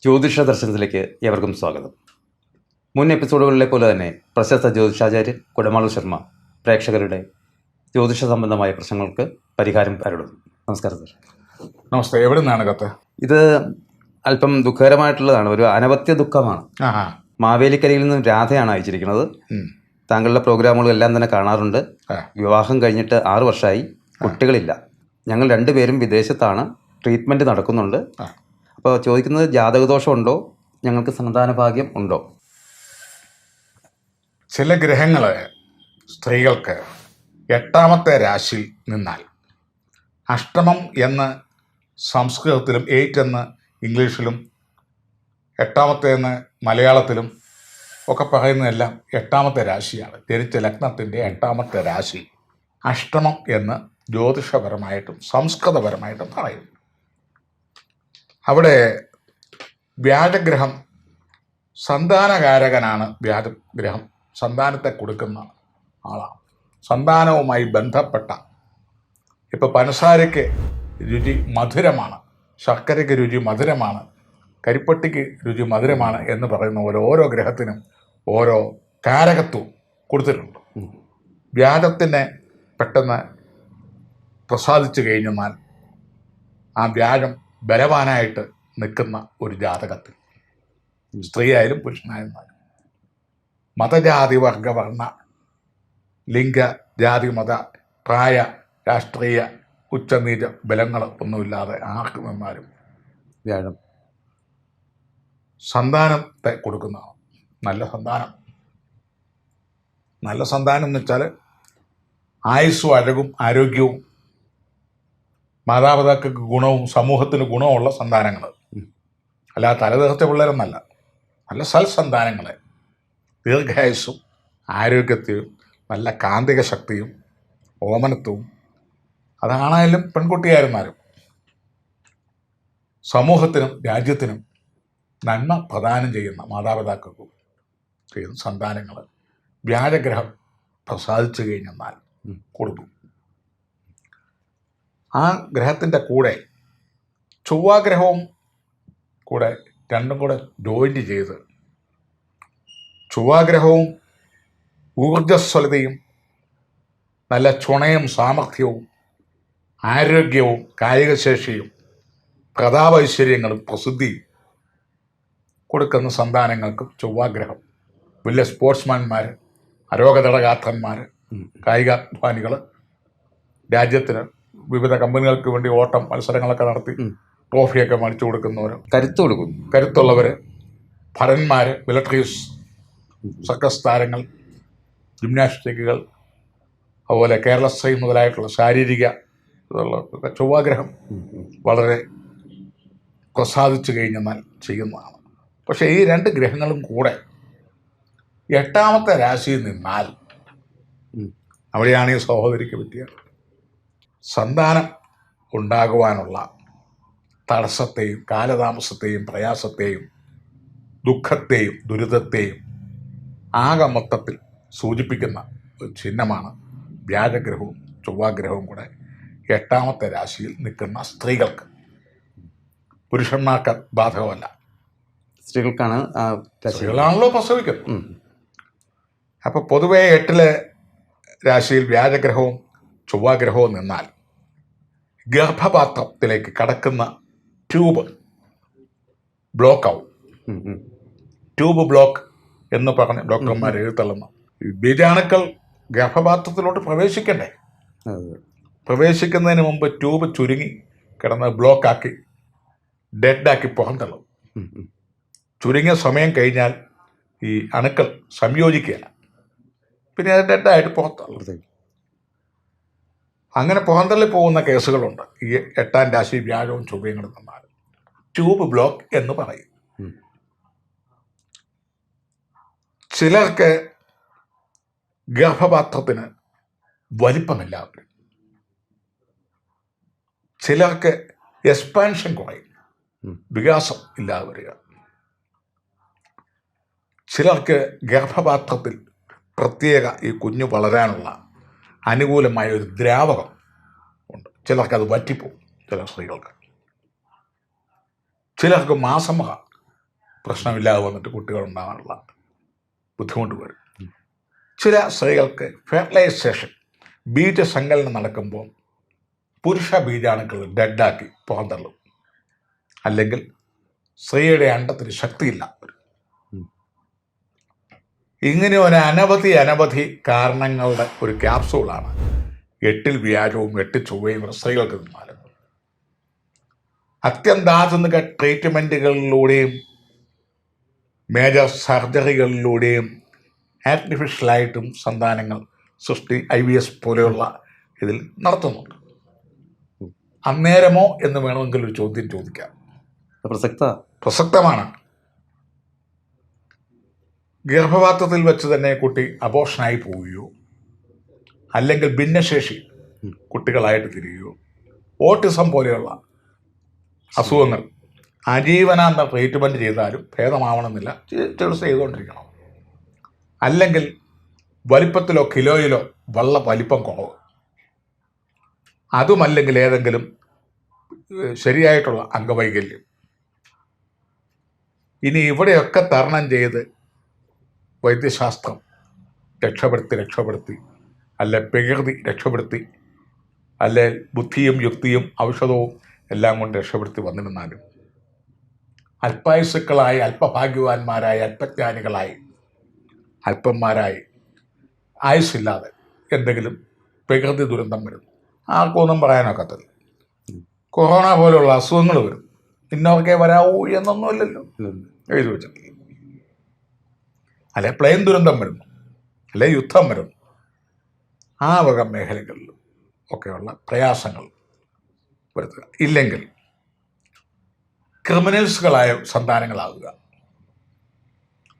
ജ്യോതിഷ ദർശനത്തിലേക്ക് ഏവർക്കും സ്വാഗതം. മുൻ എപ്പിസോഡുകളിലെ പോലെ തന്നെ പ്രശസ്ത ജ്യോതിഷാചാര്യൻ കുടമാളൂർ ശർമ്മ പ്രേക്ഷകരുടെ ജ്യോതിഷ സംബന്ധമായ പ്രശ്നങ്ങൾക്ക് പരിഹാരം അരുളുന്നു. നമസ്കാരം സർ. നമസ്തേ. എവിടെ നിന്നാണ് കത്ത്? ഇത് അല്പം ദുഃഖകരമായിട്ടുള്ളതാണ്. ഒരു അനവത്യ ദുഃഖമാണ്. മാവേലിക്കരയിൽ നിന്നും രാധയാണ് അയച്ചിരിക്കുന്നത്. താങ്കളുടെ പ്രോഗ്രാമുകളെല്ലാം തന്നെ കാണാറുണ്ട്. വിവാഹം കഴിഞ്ഞിട്ട് 6 വർഷമായി, കുട്ടികളില്ല. ഞങ്ങൾ രണ്ടുപേരും വിദേശത്താണ്, ട്രീറ്റ്മെൻറ്റ് നടക്കുന്നുണ്ട്. അപ്പോൾ ചോദിക്കുന്നത്, ജാതകദോഷമുണ്ടോ, ഞങ്ങൾക്ക് സന്താന ഭാഗ്യം ഉണ്ടോ? ചില ഗ്രഹങ്ങൾ സ്ത്രീകൾക്ക് 8ാമത്തെ രാശിയിൽ നിന്നാൽ, അഷ്ടമം എന്ന് സംസ്കൃതത്തിലും 8 എന്ന് ഇംഗ്ലീഷിലും 8ാമത്തെ എന്ന് മലയാളത്തിലും ഒക്കെ പറയുന്നതെല്ലാം 8ാമത്തെ രാശിയാണ്. ജനിച്ച ലഗ്നത്തിൻ്റെ 8ാമത്തെ രാശി അഷ്ടമം എന്ന് ജ്യോതിഷപരമായിട്ടും സംസ്കൃതപരമായിട്ടും പറയും. അവിടെ വ്യാഴഗ്രഹം സന്താനകാരകനാണ്. വ്യാഴഗ്രഹം സന്താനത്തെ കൊടുക്കുന്ന ആളാണ്. സന്താനവുമായി ബന്ധപ്പെട്ട, ഇപ്പോൾ പഞ്ചസാരയ്ക്ക് രുചി മധുരമാണ്, ശർക്കരയ്ക്ക് രുചി മധുരമാണ്, കരിപ്പട്ടിക്ക് രുചി മധുരമാണ് എന്ന് പറയുന്ന പോലെ ഓരോ ഗ്രഹത്തിനും ഓരോ കാരകത്വം കൊടുത്തിട്ടുണ്ട്. വ്യാഴത്തിനെ പെട്ടെന്ന് പ്രസാദിച്ചു കഴിഞ്ഞാൽ ആ വ്യാഴം ബലവാനായിട്ട് നിൽക്കുന്ന ഒരു ജാതകത്തിൽ, സ്ത്രീ ആയാലും പുരുഷനായിരുന്നാലും, മതജാതി വർഗവർണ്ണ ലിംഗ ജാതി മത പ്രായ രാഷ്ട്രീയ ഉച്ചനീച ബലങ്ങൾ ഒന്നുമില്ലാതെ ആർക്ക് നിന്നാലും വ്യാഴം സന്താനത്തെ കൊടുക്കുന്നതാണ്. നല്ല സന്താനം. നല്ല സന്താനം എന്ന് വെച്ചാൽ ആയുസ്സും അഴകും ആരോഗ്യവും മാതാപിതാക്കൾക്ക് ഗുണവും സമൂഹത്തിന് ഗുണമുള്ള സന്താനങ്ങൾ, അല്ലാതെ തലതീർച്ച പിള്ളേരൊന്നല്ല. നല്ല സൽസന്താനങ്ങളെ, ദീർഘായുസ്സും ആരോഗ്യത്തെയും നല്ല കാന്തിക ശക്തിയും ഓമനത്വവും, അതാണായാലും പെൺകുട്ടിയായിരുന്നാലും സമൂഹത്തിനും രാജ്യത്തിനും നന്മ പ്രദാനം ചെയ്യുന്ന മാതാപിതാക്കൾക്കും ചെയ്യുന്ന സന്താനങ്ങൾ വ്യാഴഗ്രഹം പ്രസാദിച്ചു കഴിഞ്ഞെന്നാൽ കൊടുക്കും. ആ ഗ്രഹത്തിൻ്റെ കൂടെ ചൊവ്വാഗ്രഹവും കൂടെ രണ്ടും കൂടെ ജോയിൻ്റ് ചെയ്ത്, ചൊവ്വാഗ്രഹവും ഊർജ്ജസ്വലതയും നല്ല ചുണയും സാമർഥ്യവും ആരോഗ്യവും കായികശേഷിയും പ്രതാപൈശ്വര്യങ്ങളും പ്രസിദ്ധിയും കൊടുക്കുന്ന സന്താനങ്ങൾക്ക് ചൊവ്വാഗ്രഹം വലിയ സ്പോർട്സ്മാൻമാർ, അരോഗതടഗാത്രന്മാർ, കായികാധ്വാനികൾ, രാജ്യത്തിന് വിവിധ കമ്പനികൾക്ക് വേണ്ടി ഓട്ടം മത്സരങ്ങളൊക്കെ നടത്തി ട്രോഫിയൊക്കെ മേടിച്ചു കൊടുക്കുന്നവർ, കരുത്തുള്ളവർ, ഭടന്മാർ, മിലിറ്ററീസ്, സർക്കസ് താരങ്ങൾ, ജിംനാസ്റ്റിക്കുകൾ, അതുപോലെ കേരളശ്രീ മുതലായിട്ടുള്ള ശാരീരിക ചൊവ്വാഗ്രഹം വളരെ പ്രസാദിച്ചു കഴിഞ്ഞെന്നാൽ ചെയ്യുന്നതാണ്. പക്ഷേ ഈ 2 ഗ്രഹങ്ങളും കൂടെ 8ാമത്തെ രാശിയിൽ നിന്നാൽ അവിടെയാണ് ഈ സഹോദരിക്ക് പറ്റിയ സന്താനം ഉണ്ടാകുവാനുള്ള തടസ്സത്തെയും കാലതാമസത്തെയും പ്രയാസത്തെയും ദുഃഖത്തെയും ദുരിതത്തെയും ആകെ മൊത്തത്തിൽ സൂചിപ്പിക്കുന്ന ഒരു ചിഹ്നമാണ് വ്യാഴഗ്രഹവും ചൊവ്വാഗ്രഹവും കൂടെ 8ാമത്തെ രാശിയിൽ നിൽക്കുന്ന സ്ത്രീകൾക്ക്. പുരുഷന്മാർക്ക് ബാധകമല്ല. സ്ത്രീകളാണല്ലോ പ്രസവിക്കുന്നത്. അപ്പോൾ പൊതുവെ 8ലെ രാശിയിൽ വ്യാഴഗ്രഹവും ചൊവ്വാഗ്രഹവും നിന്നാൽ ഗർഭപാത്രത്തിലേക്ക് കടക്കുന്ന ട്യൂബ് ബ്ലോക്കാവും. ട്യൂബ് ബ്ലോക്ക് എന്ന് പറഞ്ഞ് ഡോക്ടർമാർ എഴുത്തള്ളുന്നു. ബീജാണുക്കൾ ഗർഭപാത്രത്തിലോട്ട് പ്രവേശിക്കണ്ടേ? പ്രവേശിക്കുന്നതിന് മുമ്പ് ട്യൂബ് ചുരുങ്ങി കിടന്ന് ബ്ലോക്കാക്കി ഡെഡാക്കി പുറന്തള്ളും. ചുരുങ്ങിയ സമയം കഴിഞ്ഞാൽ ഈ അണുക്കൾ സംയോജിക്കുകയില്ല, പിന്നെ അത് ഡെഡായിട്ട് പുറത്തള്ളും. അങ്ങനെ പുറന്തള്ളി പോകുന്ന കേസുകളുണ്ട്. ഈ 8ാം രാശി വ്യാഴവും ചൊവ്വയും കൂടെ നിന്നാൽ ട്യൂബ് ബ്ലോക്ക് എന്ന് പറയും. ചിലർക്ക് ഗർഭപാത്രത്തിന് വലിപ്പമില്ല, ചിലർക്ക് എക്സ്പാൻഷൻ കുറയും, വികാസം ഇല്ലാതെ വരിക. ചിലർക്ക് ഗർഭപാത്രത്തിൽ പ്രത്യേക ഈ കുഞ്ഞു വളരാനുള്ള അനുകൂലമായ ഒരു ദ്രാവകം ഉണ്ട്. ചിലർക്ക് അത് വറ്റിപ്പോവും. ചില സ്ത്രീകൾക്ക് ചിലർക്ക് മാസമുഖ പ്രശ്നമില്ലാതെ വന്നിട്ട് കുട്ടികളുണ്ടാകാനുള്ള ബുദ്ധിമുട്ട് വരും. ചില സ്ത്രീകൾക്ക് ഫെർട്ടിലൈസേഷൻ ബീജസങ്കലനം നടക്കുമ്പോൾ പുരുഷ ബീജാണുക്കൾ ഡെഡാക്കി പുറന്തള്ളും, അല്ലെങ്കിൽ സ്ത്രീയുടെ അണ്ടത്തിന് ശക്തിയില്ല. ഇങ്ങനെ ഒരു അനവധി കാരണങ്ങളുടെ ഒരു ക്യാപ്സൂളാണ് 8 വ്യാഴവും 8 ചൊവ്വയും സ്ത്രീകൾക്ക് നിന്നാലും. അത്യന്താധുനിക ട്രീറ്റ്മെൻറ്റുകളിലൂടെയും മേജർ സർജറികളിലൂടെയും ആർട്ടിഫിഷ്യലായിട്ടും സന്താനങ്ങൾ സൃഷ്ടി IVF പോലെയുള്ള ഇതിൽ നടത്തുന്നുണ്ട്. അന്നേരമോ എന്ന് വേണമെങ്കിൽ ഒരു ചോദ്യം ചോദിക്കാം. പ്രസക്തമാണ്. ഗർഭപാത്രത്തിൽ വെച്ച് തന്നെ കുട്ടി അബോർഷനായി പോവുകയോ അല്ലെങ്കിൽ ഭിന്നശേഷി കുട്ടികളായിട്ട് തിരിയുകയോ ഓട്ടിസം പോലെയുള്ള അസുഖങ്ങൾ ആജീവനാന്ത ട്രീറ്റ്മെൻറ്റ് ചെയ്താലും ഭേദമാവണമെന്നില്ല, ചികിത്സ ചെയ്തുകൊണ്ടിരിക്കണം. അല്ലെങ്കിൽ വലിപ്പത്തിലോ കിലോയിലോ വലിപ്പം കുറവ്, അതുമല്ലെങ്കിൽ ഏതെങ്കിലും ശരിയായിട്ടുള്ള അംഗവൈകല്യം. ഇനി ഇവിടെയൊക്കെ തരണം ചെയ്ത് വൈദ്യശാസ്ത്രം രക്ഷപ്പെടുത്തി അല്ലെ പ്രകൃതി രക്ഷപ്പെടുത്തി അല്ലെ ബുദ്ധിയും യുക്തിയും ഔഷധവും എല്ലാം കൊണ്ട് രക്ഷപ്പെടുത്തി വന്നിരുന്നാലും അല്പായുസുക്കളായി, അല്പഭാഗ്യവാന്മാരായി, അല്പജ്ഞാനികളായി, അല്പന്മാരായി ആയുസ്സില്ലാതെ എന്തെങ്കിലും പ്രകൃതി ദുരന്തം വരും. ആർക്കൊന്നും പറയാനൊക്കത്തില്ല. കൊറോണ പോലുള്ള അസുഖങ്ങൾ വരും. ഇന്നവർക്കേ വരാവൂ എന്നൊന്നുമില്ലല്ലോ എഴുതി വെച്ചിട്ട്. അല്ലെ പ്ലെയിൻ ദുരന്തം വരുന്നു, അല്ലെ യുദ്ധം വരുന്നു. ആ വക മേഖലകളിലും ഒക്കെയുള്ള പ്രയാസങ്ങൾ വരുത്തുക. ഇല്ലെങ്കിൽ ക്രിമിനൽസുകളായ സന്താനങ്ങളാവുക.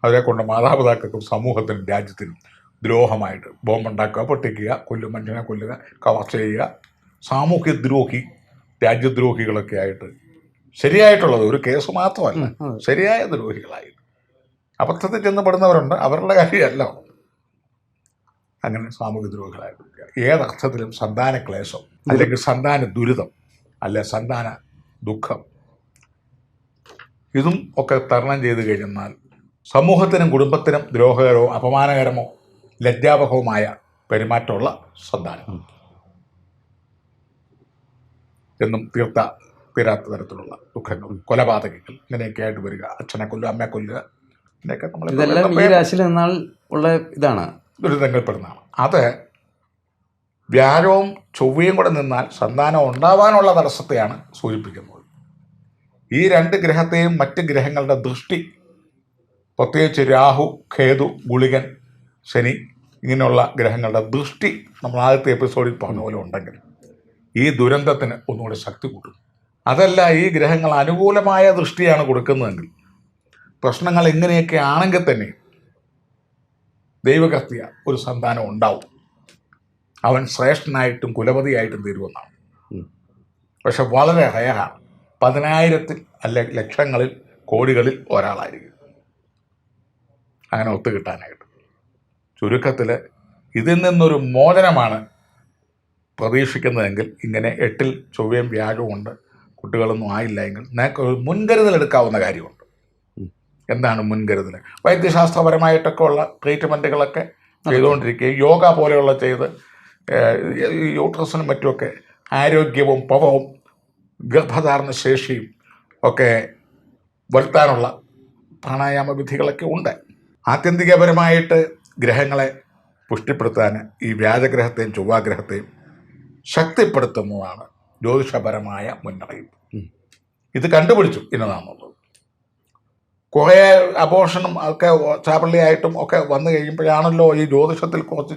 അവരെ കൊണ്ട് മാതാപിതാക്കൾക്കും സമൂഹത്തിനും രാജ്യത്തിനും ദ്രോഹമായിട്ട് ബോംബുണ്ടാക്കുക, പൊട്ടിക്കുക, മനുഷ്യനെ കൊല്ലുക, കവർച്ച ചെയ്യുക, സാമൂഹ്യദ്രോഹി, രാജ്യദ്രോഹികളൊക്കെ ആയിട്ട് ശരിയായിട്ടുള്ളത് ഒരു കേസ് മാത്രമല്ല, ശരിയായ ദ്രോഹികളായിട്ട് അബദ്ധത്തിൽ ചെന്നപ്പെടുന്നവരുണ്ട്. അവരുടെ കാര്യമല്ല. അങ്ങനെ സാമൂഹ്യദ്രോഹികളായിട്ട് ഏതർത്ഥത്തിലും സന്താന ക്ലേശം അല്ലെങ്കിൽ സന്താന ദുരിതം അല്ലെ സന്താന ദുഃഖം ഇതും ഒക്കെ തരണം ചെയ്ത് കഴിഞ്ഞാൽ സമൂഹത്തിനും കുടുംബത്തിനും ദ്രോഹകരമോ അപമാനകരമോ ലജ്ജാവഹവുമായ പെരുമാറ്റമുള്ള സന്താനം എന്നും തീരാത്ത തരത്തിലുള്ള ദുഃഖങ്ങൾ, കൊലപാതകങ്ങൾ ഇങ്ങനെയൊക്കെ ആയിട്ട് വരിക. അച്ഛനെ കൊല്ലുക, അമ്മയെ കൊല്ലുക, ഇങ്ങനെയൊക്കെ നമ്മൾ ഉള്ള ഇതാണ് ദുരിതങ്ങൾപ്പെടുന്നതാണ്. അത് വ്യാഴവും ചൊവ്വയും കൂടെ നിന്നാൽ സന്താനം ഉണ്ടാവാനുള്ള തടസ്സത്തെയാണ് സൂചിപ്പിക്കുന്നത്. ഈ 2 ഗ്രഹത്തെയും മറ്റ് ഗ്രഹങ്ങളുടെ ദൃഷ്ടി, പ്രത്യേകിച്ച് രാഹു, കേതു, ഗുളികൻ, ശനി ഇങ്ങനെയുള്ള ഗ്രഹങ്ങളുടെ ദൃഷ്ടി നമ്മൾ ആദ്യത്തെ എപ്പിസോഡിൽ പറഞ്ഞ പോലെ ഉണ്ടെങ്കിൽ ഈ ദുരന്തത്തിന് ഒന്നുകൂടി ശക്തി കൂട്ടും. അതല്ല, ഈ ഗ്രഹങ്ങൾ അനുകൂലമായ ദൃഷ്ടിയാണ് കൊടുക്കുന്നതെങ്കിൽ പ്രശ്നങ്ങൾ എങ്ങനെയൊക്കെ ആണെങ്കിൽ തന്നെ ദൈവകർത്തിയ ഒരു സന്താനം ഉണ്ടാവും. അവൻ ശ്രേഷ്ഠനായിട്ടും കുലപതിയായിട്ടും തീരുമെന്നാണ്. പക്ഷെ വളരെ റയറാണ്. 10,000-ൽ അല്ലെ ലക്ഷങ്ങളിൽ കോടികളിൽ ഒരാളായിരിക്കും അങ്ങനെ ഒത്തുകിട്ടാനായിട്ട്. ചുരുക്കത്തിൽ ഇതിൽ നിന്നൊരു മോചനമാണ് പ്രതീക്ഷിക്കുന്നതെങ്കിൽ ഇങ്ങനെ 8-ൽ ചൊവ്വയും വ്യാഴവും ഉണ്ട്, കുട്ടികളൊന്നും ആയില്ല എങ്കിൽ നിങ്ങൾക്ക് ഒരു മുൻകരുതലെടുക്കാവുന്ന കാര്യമുണ്ട്. എന്താണ് മുൻകരുതൽ? വൈദ്യശാസ്ത്രപരമായിട്ടൊക്കെ ഉള്ള ട്രീറ്റ്മെൻറ്റുകളൊക്കെ ചെയ്തുകൊണ്ടിരിക്കുകയും യോഗ പോലെയുള്ള ചെയ്ത് യൂട്രസിനും മറ്റുമൊക്കെ ആരോഗ്യവും പവവും ഗർഭധാരണ ശേഷിയും ഒക്കെ വരുത്താനുള്ള പ്രാണായാമ വിധികളൊക്കെ ഉണ്ട്. ആത്യന്തികപരമായിട്ട് ഗ്രഹങ്ങളെ പുഷ്ടിപ്പെടുത്താൻ ഈ വ്യാഴഗ്രഹത്തെയും ചൊവ്വാഗ്രഹത്തെയും ശക്തിപ്പെടുത്തുന്നതാണ് ജ്യോതിഷപരമായ മുന്നറിയിപ്പ്. ഇത് കണ്ടുപിടിച്ചു ഇന്നതാണുള്ളത്. കുറേ അബോർഷനും ഒക്കെ ചാപ്പള്ളിയായിട്ടും ഒക്കെ വന്നു കഴിയുമ്പോഴാണല്ലോ ഈ ജ്യോതിഷത്തിൽ കുറച്ച്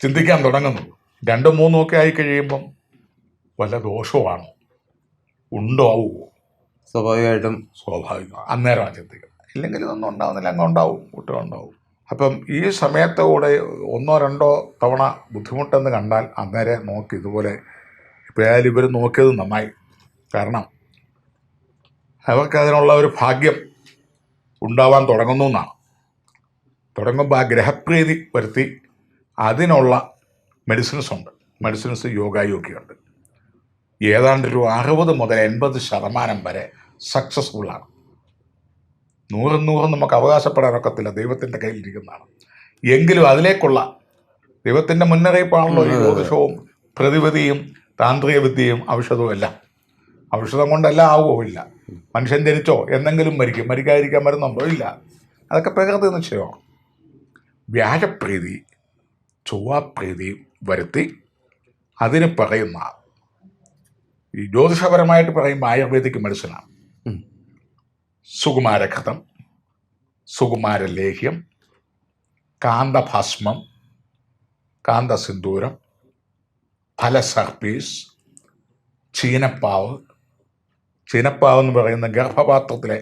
ചിന്തിക്കാൻ തുടങ്ങുന്നത്. 2ഉം 3ഉം ഒക്കെ ആയി കഴിയുമ്പം വല്ല ദോഷമാണോ, ഉണ്ടാവുമോ? സ്വാഭാവികം അന്നേരമാണ് ചിന്തിക്കുന്നത്. ഇല്ലെങ്കിൽ ഇതൊന്നും ഉണ്ടാവുന്നില്ല, അങ്ങ് ഉണ്ടാവും, കുട്ടികളുണ്ടാവും. അപ്പം ഈ സമയത്തുകൂടെ 1 or 2 തവണ ബുദ്ധിമുട്ടെന്ന് കണ്ടാൽ അന്നേരം നോക്കി ഇതുപോലെ ഇപ്പോഴായാലും ഇവർ നോക്കിയത് നന്നായി. കാരണം അവർക്കതിനുള്ള ഒരു ഭാഗ്യം ഉണ്ടാവാൻ തുടങ്ങുന്നു എന്നാണ്. തുടങ്ങുമ്പോൾ ആ ഗ്രഹപ്രീതി വരുത്തി അതിനുള്ള മെഡിസിൻസ് ഉണ്ട്. മെഡിസിൻസ് യോഗയുണ്ട്. ഏതാണ്ട് ഒരു 60 മുതൽ 80% വരെ സക്സസ്ഫുള്ളാണ്. 100 നമുക്ക് അവകാശപ്പെടാനൊക്കത്തില്ല, ദൈവത്തിൻ്റെ കയ്യിലിരിക്കുന്നതാണ്. എങ്കിലും അതിലേക്കുള്ള ദൈവത്തിൻ്റെ മുന്നറിയിപ്പാണല്ലോ ഈ ജ്യോതിഷവും പ്രതിവിധിയും താന്ത്രിക വിദ്യയും ഔഷധവും എല്ലാം. ഔഷധം കൊണ്ടെല്ലാം ആവുകയില്ല. മനുഷ്യൻ ജനിച്ചോ എന്തെങ്കിലും മരിക്കും, മരിക്കാതിരിക്കാൻ മരുന്നുണ്ടോ? ഇല്ല. അതൊക്കെ പ്രകൃതി നിശ്ചയമാണ്. വ്യാഴപ്രീതി ചൊവ്വാപ്രീതി വരുത്തി അതിന് പറയുന്ന ഈ ജ്യോതിഷപരമായിട്ട് പറയുമ്പോൾ ആയുർവേദിക് മെഡിസിനാണ്. സുകുമാരഘൃതം, സുകുമാരലേഹ്യം, കാന്തഭസ്മം, കാന്തസിന്ദൂരം, ഫലസർപ്പീസ്, ചീനപ്പാവ്. ചീനപ്പാവ് എന്ന് പറയുന്ന ഗർഭപാത്രത്തിലെ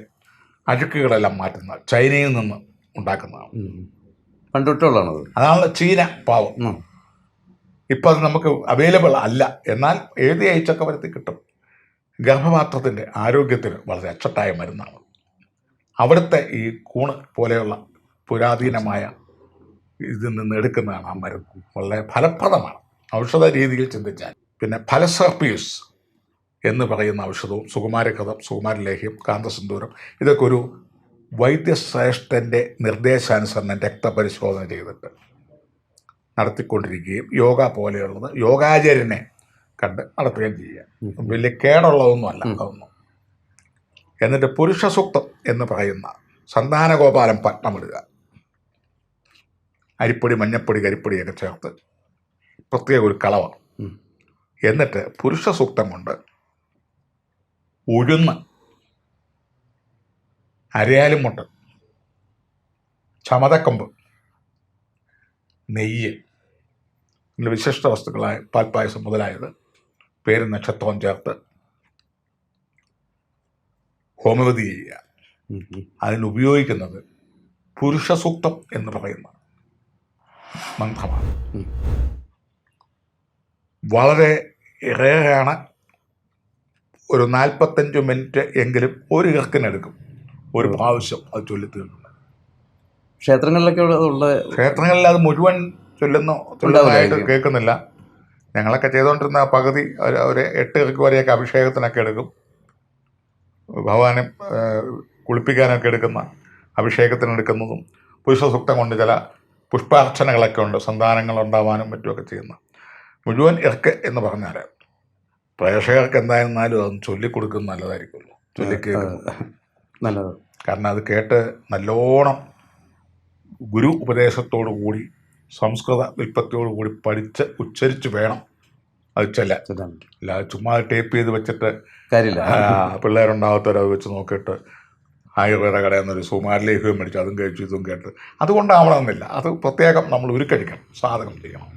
അഴുക്കുകളെല്ലാം മാറ്റുന്ന ചൈനയിൽ നിന്ന് ഉണ്ടാക്കുന്നതാണ്. പണ്ടുള്ളതാണത്. അതാണ് ചീനപ്പാവ്. ഇപ്പം അത് നമുക്ക് അവൈലബിൾ അല്ല. എന്നാൽ ഏത് അയച്ചൊക്കെ വരുത്തി കിട്ടും. ഗർഭപാത്രത്തിൻ്റെ ആരോഗ്യത്തിന് വളരെ അച്ചട്ടായ മരുന്നാണ്. അവിടുത്തെ ഈ കൂണ് പോലെയുള്ള പുരാതനമായ ഇതിൽ നിന്ന് എടുക്കുന്നതാണ് ആ മരുന്ന്. വളരെ ഫലപ്രദമാണ് ഔഷധ രീതിയിൽ ചിന്തിച്ചാൽ. പിന്നെ ഫലസർപ്പീസ് എന്ന് പറയുന്ന ഔഷധവും സുകുമാരഘൃതം, സുകുമാരലേഹ്യം, കാന്തസിന്ദൂരം ഇതൊക്കെ ഒരു വൈദ്യശ്രേഷ്ഠൻ്റെ നിർദ്ദേശാനുസരണം രക്തപരിശോധന ചെയ്തിട്ട് നടത്തിക്കൊണ്ടിരിക്കുകയും യോഗ പോലെയുള്ളത് യോഗാചാര്യനെ കണ്ട് നടത്തുകയും ചെയ്യുക. വലിയ കേടുള്ളതൊന്നും അല്ല അതൊന്നും. എന്നിട്ട് പുരുഷ സൂക്തം എന്ന് പറയുന്ന സന്താനഗോപാലം പട്ടമിടുക. അരിപ്പൊടി, മഞ്ഞപ്പൊടി, കരിപ്പൊടിയൊക്കെ ചേർത്ത് പ്രത്യേക ഒരു കളവാണ്. എന്നിട്ട് പുരുഷ സൂക്തം കൊണ്ട് ഉഴുന്ന്, അരയാലും മുട്ട, ചമതക്കൊമ്പ്, നെയ്യ്, വിശിഷ്ട വസ്തുക്കളായ പാൽപ്പായസം മുതലായത് പേര് നക്ഷത്രവും ചേർത്ത് ഹോമിയോപതി ചെയ്യുക. അതിനുപയോഗിക്കുന്നത് പുരുഷ സൂക്തം എന്ന് പറയുന്ന മന്ത്രമാണ്. വളരെ ഏറെയാണ്. ഒരു 45 മിനിറ്റ് എങ്കിലും ഒരു ഇറക്കിനെടുക്കും ഒരു പ്രാവശ്യം അത് ചൊല്ലിത്തീർക്കുന്നത്. ക്ഷേത്രങ്ങളിലൊക്കെ ഉള്ള ക്ഷേത്രങ്ങളിൽ അത് മുഴുവൻ ചൊല്ലുന്നതായിട്ട് കേൾക്കുന്നില്ല. ഞങ്ങളൊക്കെ ചെയ്തുകൊണ്ടിരുന്ന പകുതി ഒരു 8 ഇറക്ക് വരെയൊക്കെ അഭിഷേകത്തിനൊക്കെ എടുക്കും. ഭഗവാനെ കുളിപ്പിക്കാനൊക്കെ എടുക്കുന്ന അഭിഷേകത്തിനെടുക്കുന്നതും പുരുഷ സൂക്തം കൊണ്ട് ചില പുഷ്പാർച്ചനകളൊക്കെ ഉണ്ട്, സന്താനങ്ങൾ ഉണ്ടാവാനും മറ്റുമൊക്കെ ചെയ്യുന്ന. മുഴുവൻ ഇറക്ക് എന്ന് പറഞ്ഞാൽ പ്രേക്ഷകർക്ക് എന്തായിരുന്നാലും അതൊന്ന് ചൊല്ലിക്കൊടുക്കുന്നത് നല്ലതായിരിക്കുമല്ലോ, നല്ലത്. കാരണം അത് കേട്ട് നല്ലോണം ഗുരു ഉപദേശത്തോടു കൂടി സംസ്കൃത വിൽപ്പത്തിയോടു കൂടി പഠിച്ച് ഉച്ചരിച്ച് വേണം അത് അല്ല ചുമ്മാ ടേപ്പ് ചെയ്ത് വെച്ചിട്ട് കാര്യമില്ല. പിള്ളേരുണ്ടാകത്തവരത് വെച്ച് നോക്കിയിട്ട് ആയുർവേദ കടയിൽ നിന്നൊരു സുകുമാരലേഹ്യം മേടിച്ച് അതും കഴിച്ചു ഇതും കേട്ട് അതുകൊണ്ടാവണമെന്നില്ല. അത് പ്രത്യേകം നമ്മൾ ഉരുക്കഴിക്കണം, സാധകം ചെയ്യണം.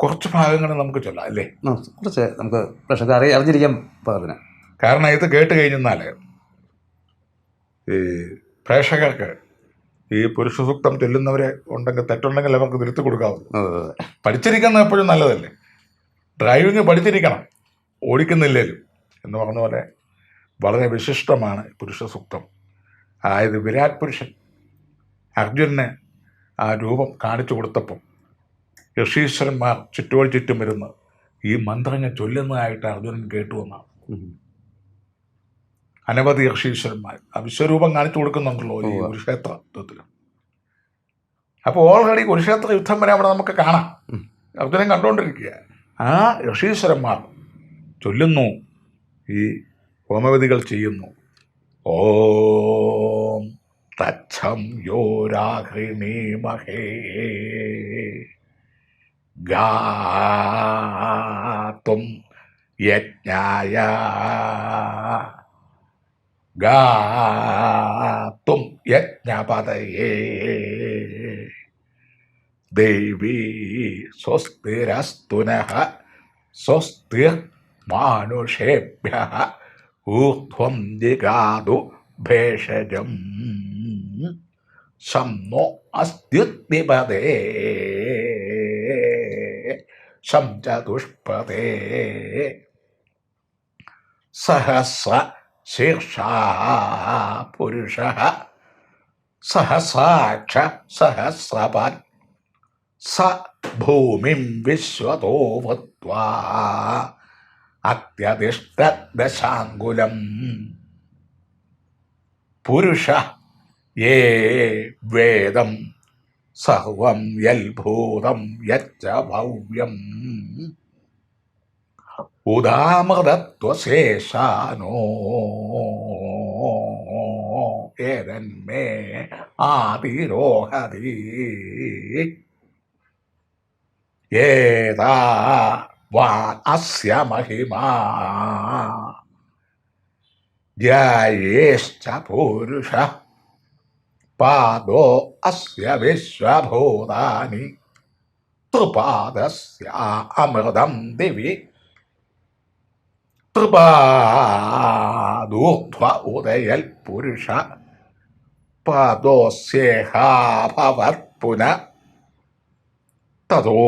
കുറച്ച് ഭാഗങ്ങൾ നമുക്ക് ചൊല്ലാം അല്ലേ? കുറച്ച് നമുക്ക് പ്രശ്നം അറിഞ്ഞിരിക്കാൻ പാകത്തിന്. കാരണം ഇത് കേട്ട് കഴിഞ്ഞാൽ ഈ പ്രേക്ഷകർക്ക് ഈ പുരുഷ സൂക്തം ചൊല്ലുന്നവരെ ഉണ്ടെങ്കിൽ തെറ്റുണ്ടെങ്കിൽ അവർക്ക് തിരുത്തി കൊടുക്കാവുന്നു. പഠിച്ചിരിക്കുന്നത് എപ്പോഴും നല്ലതല്ലേ. ഡ്രൈവിങ് പഠിച്ചിരിക്കണം, ഓടിക്കുന്നില്ലേലും എന്ന് പറഞ്ഞ പോലെ വളരെ വിശിഷ്ടമാണ് പുരുഷ സൂക്തം. അതായത് വിരാട് പുരുഷൻ അർജുനന് ആ രൂപം കാണിച്ചു കൊടുത്തപ്പം ഋഷീശ്വരന്മാർ ചുറ്റോട് ചുറ്റും വരുന്ന ഈ മന്ത്രങ്ങൾ ചൊല്ലുന്നതായിട്ട് അർജുനൻ കേട്ടു എന്നാണ്. അനവധി ഋഷീശ്വരന്മാർ ആ വിശ്വരൂപം കാണിച്ചു കൊടുക്കുന്നുണ്ടല്ലോ ഈ കുരുക്ഷേത്ര യുദ്ധത്തിൽ. അപ്പോൾ ഓൾറെഡി കുരുക്ഷേത്ര യുദ്ധം വരെ അവിടെ നമുക്ക് കാണാം. അർജുനൻ കണ്ടുകൊണ്ടിരിക്കുക. ആ ഋഷീശ്വരന്മാർ ചൊല്ലുന്നു, ഈ ഹോമവതികൾ ചെയ്യുന്നു. ഓം തച്ഛം യോരാഹ്രിണീമഹേ ഗാതും യജ്ഞായ ഗാതും യജ്ഞപതയേ ദേവീ സ്വസ്തിരസ്തു നഃ സ്വസ്തിർ മാനുഷേഭ്യഃ ഊർധ്വം ജിഗാതു ഭേഷജം ശംനോ അസ്ത്യുത്നിപതേ ശം ചതുഷ്പദേ സഹസ്ര ശീർഷാ പുരുഷഃ സഹസ്രാക്ഷ സഹസ്രപാൻ സ ഭൂമിം വിശ്വതോ ഭൂത്വാ അത്യതിഷ്ഠദശാങ്കുലം പുരുഷ യേ വേദം സർവം യൽഭൂതം യച്ച ഭവ്യം ഉദാമൃതത്വശേഷാനോ ഏതന്മേ ആതിരോഹതി ഏതാ വാൻ അസ്യ മഹിമാ ധ്യായേശ്ച പുരുഷ പാദോ അസ്യ വിശ്വഭൂതാനി ത്രിപാദസ്യ അമൃതം ദിവി ത്രിപാദൂർധ്വ ഉദയൽ പുരുഷ പാദോസ്യേഹാഭവത് പുന തതോ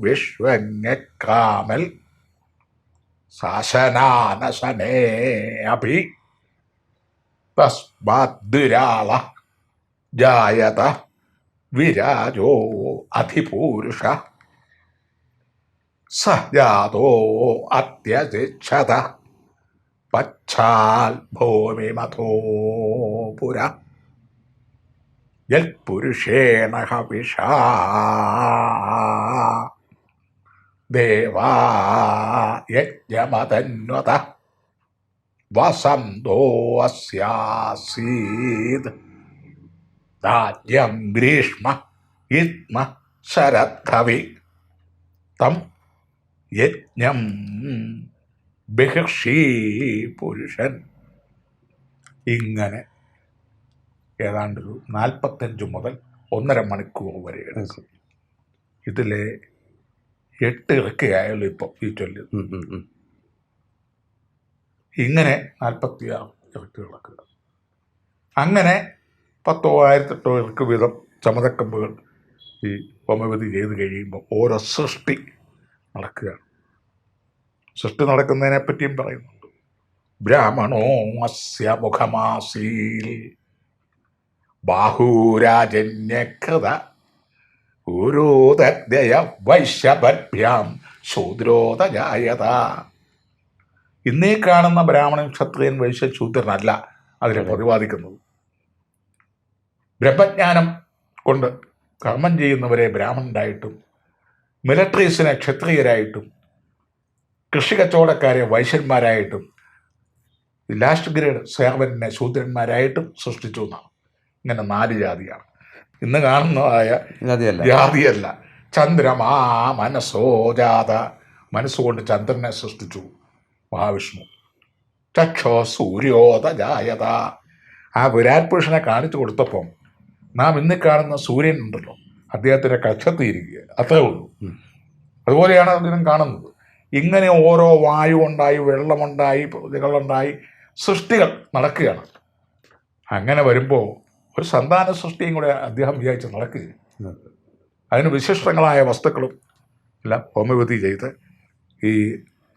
വിശ്വജ്ഞകാമൽ ശാസനാനശനേ അഭി തസ്മാദ്വിരാള ജായത വിരാജോ അധിപൂരുഷ സ ജാതോ അത്യജിച്ഛത പശ്ചാൽ ഭൂമിമഥോ പുര യൽപുരുഷേണ ഹവിഷാ ദേവാ യജ്ഞമതന്വത വസന്തോ അസ്യാസീത് രാജ്യം ഗ്രീഷ്മ ഇത്മ ശരദ്ധവി തം യജ്ഞം ബഹിർഷീ പുരുഷൻ. ഇങ്ങനെ ഏതാണ്ടൊരു 45 മുതൽ 1.5 മണിക്കൂർ വരെ എടുക്കും. ഇതിലെ 8 ഇറക്കുകയായാലും ഇപ്പം ഈ ചൊല്ലി ഇങ്ങനെ 46 ഇറക്കുകളൊക്കെ. അങ്ങനെ 10,000 ഇറക്ക് വീതം ചമതക്കമ്പുകൾ ഈ ഹോമിയോപതി ചെയ്ത് കഴിയുമ്പോൾ ഓരോ സൃഷ്ടി നടക്കുകയാണ്. സൃഷ്ടി നടക്കുന്നതിനെ പറ്റിയും പറയുന്നുണ്ട്. ബ്രാഹ്മണോ അസ്യ മുഖമാസീൽ ബാഹൂരാജന്യകൃത ഗുരുദയ വൈശ്യഭ്യാം ശൂദ്രോദജായത. ഇന്നീ കാണുന്ന ബ്രാഹ്മണൻ, ക്ഷത്രിയൻ, വൈശ്യ, ശൂദ്രനല്ല അതിനെ പ്രതിപാദിക്കുന്നത്. ബ്രഹ്മജ്ഞാനം കൊണ്ട് കർമ്മം ചെയ്യുന്നവരെ ബ്രാഹ്മണരായിട്ടും, മിലിറ്ററീസിനെ ക്ഷത്രിയരായിട്ടും, കൃഷി കച്ചവടക്കാരെ വൈശ്യന്മാരായിട്ടും, ലാസ്റ്റ് ഗ്രേഡ് സേവനെ ശൂദ്രന്മാരായിട്ടും സൃഷ്ടിച്ചു എന്നാണ്. ഇങ്ങനെ 4 ജാതിയാണ്. ഇന്ന് കാണുന്നതായ ജാതിയല്ല. ചന്ദ്രമാ മനസ്സോ ജാത, മനസ്സുകൊണ്ട് ചന്ദ്രനെ സൃഷ്ടിച്ചു മഹാവിഷ്ണു. ചക്ഷോ സൂര്യോദജായത, ആ വിരാട് പുരുഷനെ കാണിച്ചു കൊടുത്തപ്പം നാം ഇന്ന് കാണുന്ന സൂര്യൻ ഉണ്ടല്ലോ, അദ്ദേഹത്തിൻ്റെ കക്ഷത്തിയിരിക്കുക, അത്രേ ഉള്ളൂ. അതുപോലെയാണ് അതിനും കാണുന്നത്. ഇങ്ങനെ ഓരോ വായു ഉണ്ടായി, വെള്ളമുണ്ടായി, പ്രകൃതികളുണ്ടായി, സൃഷ്ടികൾ നടക്കുകയാണ്. അങ്ങനെ വരുമ്പോൾ ഒരു സന്താന സൃഷ്ടിയും കൂടെ അദ്ദേഹം വിചാരിച്ച് നടക്കുകയും അതിന് വിശിഷ്ടങ്ങളായ വസ്തുക്കളും എല്ലാം ഹോമിയോപതി ചെയ്ത് ഈ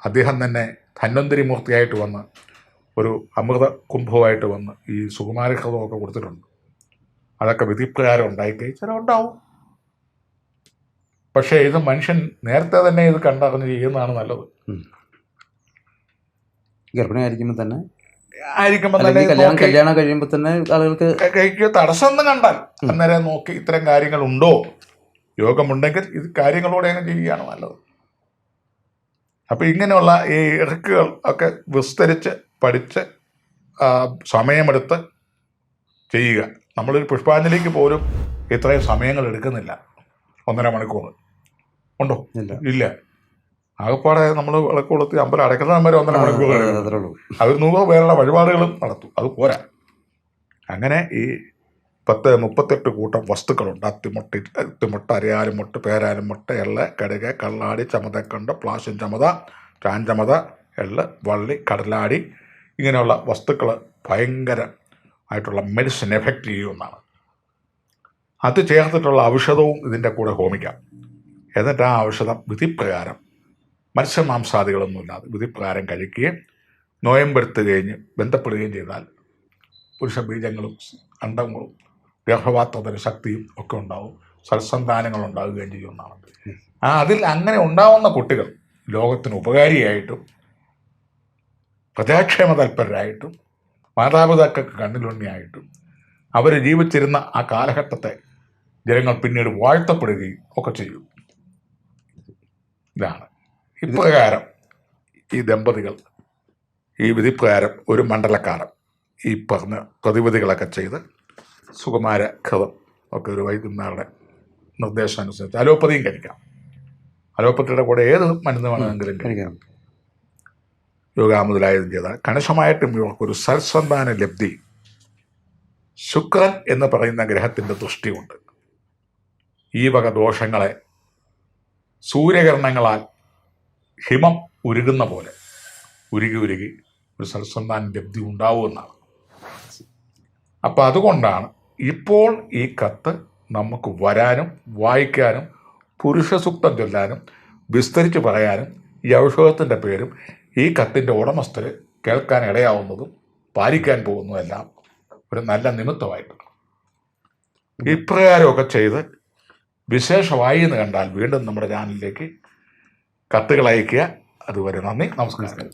അദ്ദേഹം തന്നെ ധന്വന്തരി മൂർത്തിയായിട്ട് വന്ന് ഒരു അമൃത കുംഭവുമായിട്ട് വന്ന് ഈ സുകുമാരഹൃതമൊക്കെ കൊടുത്തിട്ടുണ്ട്. അതൊക്കെ വിധിപ്രകാരം ഉണ്ടായിക്കഴിഞ്ഞാൽ ചില ഉണ്ടാവും. പക്ഷേ ഇത് മനുഷ്യൻ നേരത്തെ തന്നെ ഇത് കണ്ടറിഞ്ഞ് ചെയ്യുന്നതാണ് നല്ലത്. ഗർഭിണിയായിരിക്കുമ്പോൾ തന്നെ കല്യാണം കഴിയുമ്പോൾ തന്നെ ആളുകൾക്ക് കഴിക്കുക തടസ്സം എന്ന് കണ്ടാൽ അന്നേരം നോക്കി ഇത്തരം കാര്യങ്ങളുണ്ടോ, യോഗമുണ്ടെങ്കിൽ ഇത് കാര്യങ്ങളോടെ അങ്ങ് ചെയ്യുകയാണ് നല്ലത്. അപ്പം ഇങ്ങനെയുള്ള ഈ ഇറക്കുകൾ ഒക്കെ വിസ്തരിച്ച് പഠിച്ച് സമയമെടുത്ത് ചെയ്യുക. നമ്മളൊരു പുഷ്പാഞ്ജലിക്ക് പോലും ഇത്രയും സമയങ്ങൾ എടുക്കുന്നില്ല. 1.5 മണിക്കൂർ ഉണ്ടോ? ഇല്ല. ആകപ്പാടെ നമ്മൾ വിളക്ക് കൊളുത്തി അമ്പലം അടയ്ക്കുന്ന വരെ 1.5 മണിക്കൂർ അവർ 100 പേരുടെ വഴിപാടുകളും നടത്തും. അത് പോരാ. അങ്ങനെ ഈ 38 കൂട്ടം വസ്തുക്കളുണ്ട്. അത്തിമുട്ട, അരയാലുമുട്ട്, പേരാലുമുട്ട്, എള്ള, കടുക്, കള്ളാടി, ചമതക്കണ്ട്, പ്ലാശൻ ചമത, ചാഞ്ചമത, എള്ള്, വള്ളി, കടലാടി, ഇങ്ങനെയുള്ള വസ്തുക്കൾ ഭയങ്കര ആയിട്ടുള്ള മെഡിസിൻ എഫക്റ്റ് ചെയ്യുമെന്നാണ്. അത് ചേർത്തിട്ടുള്ള ഔഷധവും ഇതിൻ്റെ കൂടെ ഹോമിക്കാം. എന്നിട്ട് ആ ഔഷധം വിധിപ്രകാരം മത്സ്യമാംസാദികളൊന്നുമില്ലാതെ വിധിപ്രകാരം കഴിക്കുകയും നോയമ്പെടുത്ത് കഴിഞ്ഞ് ബന്ധപ്പെടുകയും ചെയ്താൽ പുരുഷ ബീജങ്ങളും അണ്ടങ്ങളും ഗർഭപാത്രത്തിന് ശക്തിയും ഒക്കെ ഉണ്ടാവും, സത്സന്താനങ്ങൾ ഉണ്ടാവുകയും ചെയ്യുമെന്നാണ്. അതിൽ അങ്ങനെ ഉണ്ടാവുന്ന കുട്ടികൾ ലോകത്തിന് ഉപകാരിയായിട്ടും പ്രജാക്ഷേമ തൽപരരായിട്ടും മാതാപിതാക്കൾക്ക് കണ്ണിലുണ്ണിയായിട്ടും അവർ ജീവിച്ചിരുന്ന ആ കാലഘട്ടത്തെ ജനങ്ങൾ പിന്നീട് വാഴ്ത്തപ്പെടുകയും ഒക്കെ ചെയ്യും. ഇതാണ് ഇപ്രകാരം ഈ ദമ്പതികൾ ഈ വിധിപ്രകാരം ഒരു മണ്ഡലക്കാലം ഈ പറഞ്ഞ പ്രതിവിധികളൊക്കെ ചെയ്ത് സുകുമാര ഘൃതം ഒക്കെ ഒരു വൈദ്യന്മാരുടെ നിർദ്ദേശം അനുസരിച്ച് അലോപ്പതിയും കഴിക്കാം. അലോപ്പതിയുടെ കൂടെ ഏത് മരുന്ന് വേണമെങ്കിലും കഴിക്കാം. യോഗ മുതലായതും ചെയ്താൽ കണിശമായിട്ടും ഇവർക്കൊരു സൽസന്താന ലബ്ധി ശുക്രൻ എന്ന് പറയുന്ന ഗ്രഹത്തിൻ്റെ ദൃഷ്ടിയുണ്ട്. ഈ വക ദോഷങ്ങളെ സൂര്യകിരണങ്ങളാൽ ഹിമം ഉരുകുന്ന പോലെ ഉരുകി ഉരുകി ഒരു സൽസന്താന ലബ്ധി ഉണ്ടാവുമെന്നാണ്. അപ്പം അതുകൊണ്ടാണ് ഇപ്പോൾ ഈ കത്ത് നമുക്ക് വരാനും വായിക്കാനും പുരുഷസൂക്തം ചൊല്ലാനും വിസ്തരിച്ച് പറയാനും ഈ ഔഷധത്തിൻ്റെ പേരും ഈ കത്തിൻ്റെ ഉടമസ്ഥർ കേൾക്കാൻ ഇടയാവുന്നതും പാലിക്കാൻ പോകുന്നതെല്ലാം ഒരു നല്ല നിമിത്തമായിട്ടാണ്. ഇപ്രകാരമൊക്കെ ചെയ്ത് വിശേഷമായി എന്ന് കണ്ടാൽ വീണ്ടും നമ്മുടെ ചാനലിലേക്ക് കത്തുകൾ അയയ്ക്കുക. അതുവരെ നന്ദി, നമസ്കാരം.